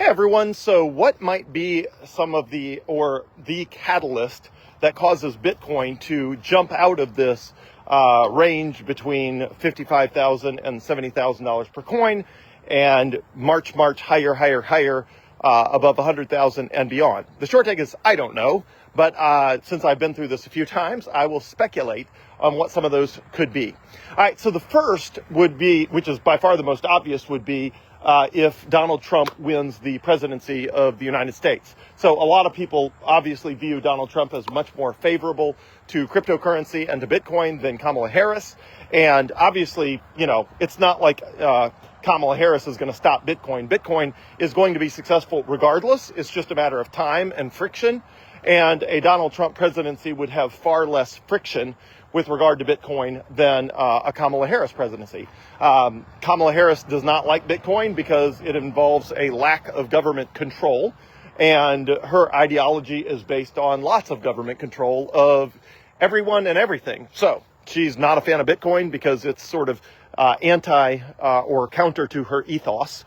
Hey everyone, so what might be some of the catalyst that causes Bitcoin to jump out of this range between $55,000 and $70,000 per coin and march higher above 100,000 and beyond? The short take is I don't know, but since I've been through this a few times, I will speculate on what some of those could be. All right, so the first would be, which is by far the most obvious, would be if Donald Trump wins the presidency of the United States. So a lot of people obviously view Donald Trump as much more favorable to cryptocurrency and to Bitcoin than Kamala Harris. And obviously, you know, it's not like Kamala Harris is going to stop Bitcoin. Bitcoin is going to be successful regardless. It's just a matter of time and friction. And a Donald Trump presidency would have far less friction with regard to Bitcoin than a Kamala Harris presidency. Kamala Harris does not like Bitcoin because it involves a lack of government control, and her ideology is based on lots of government control of everyone and everything. So she's not a fan of Bitcoin because it's sort of anti or counter to her ethos.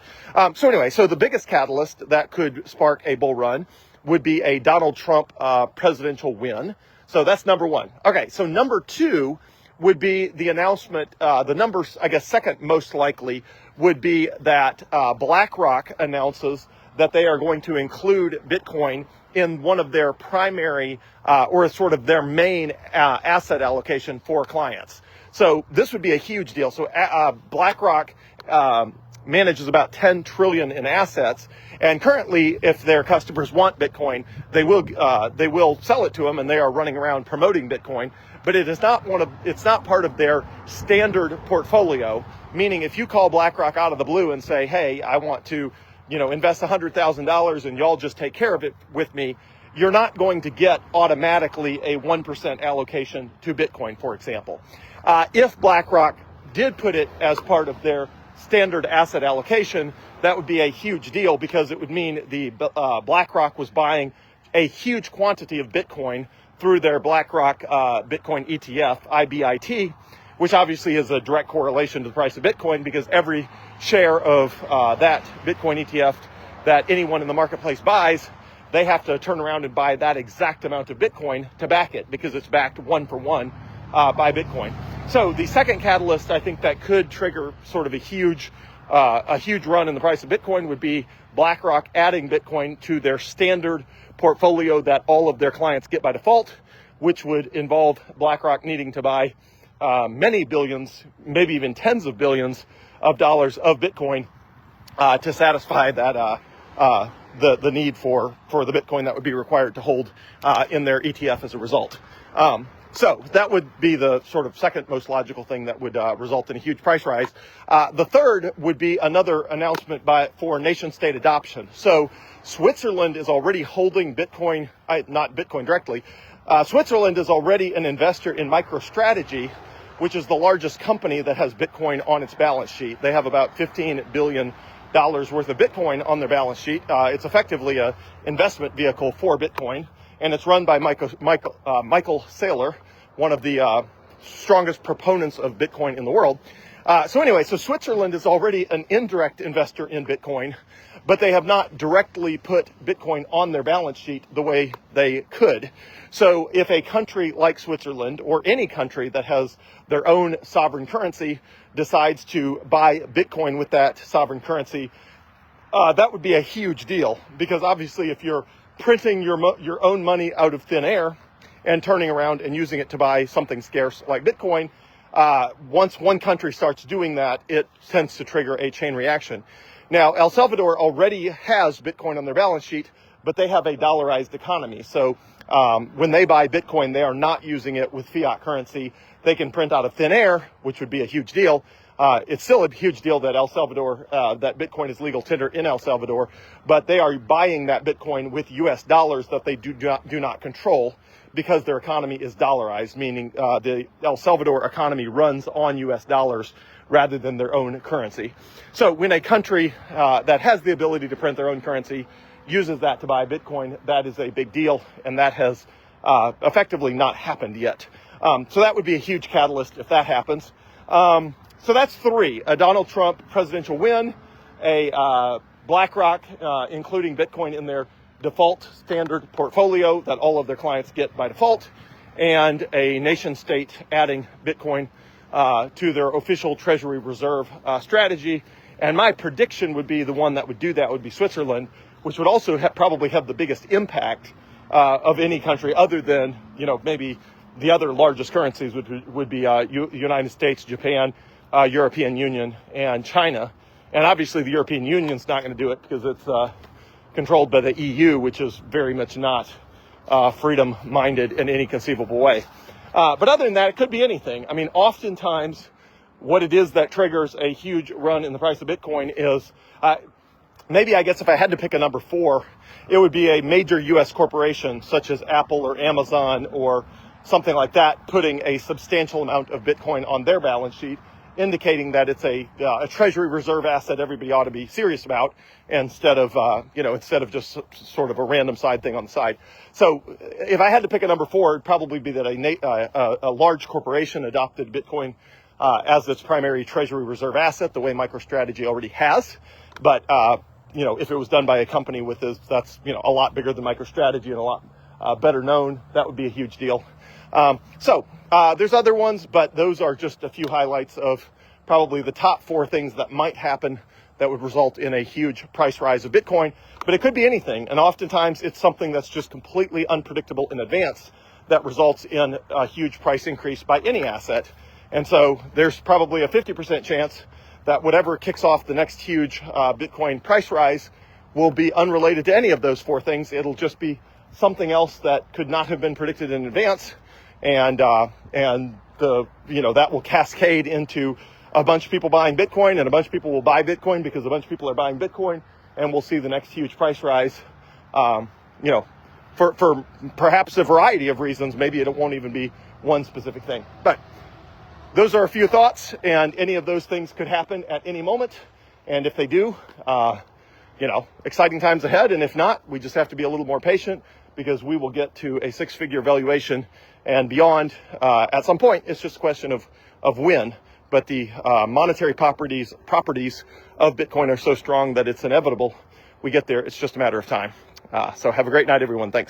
So anyway, so the biggest catalyst that could spark a bull run would be a Donald Trump presidential win. So that's number one. Okay, so number two would be the announcement, the numbers, I guess, second most likely would be that BlackRock announces that they are going to include Bitcoin in one of their primary or sort of their main asset allocation for clients. So this would be a huge deal. So BlackRock manages about 10 trillion in assets. And currently, if their customers want Bitcoin, they will sell it to them, and they are running around promoting Bitcoin. But it is it's not part of their standard portfolio. Meaning, if you call BlackRock out of the blue and say, "Hey, I want to, invest $100,000, and y'all just take care of it with me," you're not going to get automatically a 1% allocation to Bitcoin, for example. If BlackRock did put it as part of their standard asset allocation, that would be a huge deal because it would mean the BlackRock was buying a huge quantity of Bitcoin through their BlackRock Bitcoin ETF, IBIT, which obviously is a direct correlation to the price of Bitcoin because every share of that Bitcoin ETF that anyone in the marketplace buys, they have to turn around and buy that exact amount of Bitcoin to back it because it's backed one for one by Bitcoin. So the second catalyst I think that could trigger sort of a huge run in the price of Bitcoin would be BlackRock adding Bitcoin to their standard portfolio that all of their clients get by default, which would involve BlackRock needing to buy many billions, maybe even tens of billions of dollars of Bitcoin to satisfy that the need for the Bitcoin that would be required to hold in their ETF as a result. So that would be the sort of second most logical thing that would result in a huge price rise. The third would be another announcement for nation state adoption. So Switzerland is already holding Bitcoin, not Bitcoin directly. Switzerland is already an investor in MicroStrategy, which is the largest company that has Bitcoin on its balance sheet. They have about $15 billion worth of Bitcoin on their balance sheet. It's effectively an investment vehicle for Bitcoin. And it's run by Michael Saylor, one of the strongest proponents of Bitcoin in the world. So anyway, so Switzerland is already an indirect investor in Bitcoin, but they have not directly put Bitcoin on their balance sheet the way they could. So if a country like Switzerland, or any country that has their own sovereign currency, decides to buy Bitcoin with that sovereign currency, that would be a huge deal. Because obviously if you're printing your own money out of thin air and turning around and using it to buy something scarce like Bitcoin, once one country starts doing that, it tends to trigger a chain reaction. Now, El Salvador already has Bitcoin on their balance sheet, but they have a dollarized economy. So when they buy Bitcoin, they are not using it with fiat currency. They can print out of thin air, which would be a huge deal. It's still a huge deal that that Bitcoin is legal tender in El Salvador, but they are buying that Bitcoin with US dollars that they do not control because their economy is dollarized, meaning the El Salvador economy runs on US dollars rather than their own currency. So when a country that has the ability to print their own currency uses that to buy Bitcoin, that is a big deal, and that has effectively not happened yet. So that would be a huge catalyst if that happens. So that's three: a Donald Trump presidential win, a BlackRock, including Bitcoin in their default standard portfolio that all of their clients get by default, and a nation state adding Bitcoin to their official Treasury Reserve strategy. And my prediction would be the one that would do that would be Switzerland, which would also probably have the biggest impact of any country other than, maybe the other largest currencies would be United States, Japan, European Union, and China. And obviously the European Union's not going to do it because it's controlled by the EU, which is very much not freedom-minded in any conceivable way. But other than that, it could be anything. I mean, oftentimes what it is that triggers a huge run in the price of Bitcoin is, maybe I guess if I had to pick a number 4, it would be a major U.S. corporation such as Apple or Amazon or something like that, putting a substantial amount of Bitcoin on their balance sheet, indicating that it's a Treasury Reserve asset everybody ought to be serious about, instead of just sort of a random side thing on the side. So if I had to pick a number 4, it'd probably be that a large corporation adopted Bitcoin as its primary Treasury Reserve asset, the way MicroStrategy already has. But if it was done by a company that's a lot bigger than MicroStrategy and a lot better known, that would be a huge deal. There's other ones, but those are just a few highlights of probably the top 4 things that might happen that would result in a huge price rise of Bitcoin. But it could be anything, and oftentimes it's something that's just completely unpredictable in advance that results in a huge price increase by any asset. And so there's probably a 50% chance that whatever kicks off the next huge Bitcoin price rise will be unrelated to any of those 4 things. It'll just be something else that could not have been predicted in advance, and that will cascade into a bunch of people buying Bitcoin, and a bunch of people will buy Bitcoin because a bunch of people are buying Bitcoin, and we'll see the next huge price rise. For perhaps a variety of reasons. Maybe it won't even be one specific thing, but those are a few thoughts, and any of those things could happen at any moment. And if they do, exciting times ahead. And if not, we just have to be a little more patient, because we will get to a 6-figure valuation and beyond at some point. It's just a question of when. But the monetary properties of Bitcoin are so strong that it's inevitable we get there. It's just a matter of time. So have a great night, everyone. Thanks.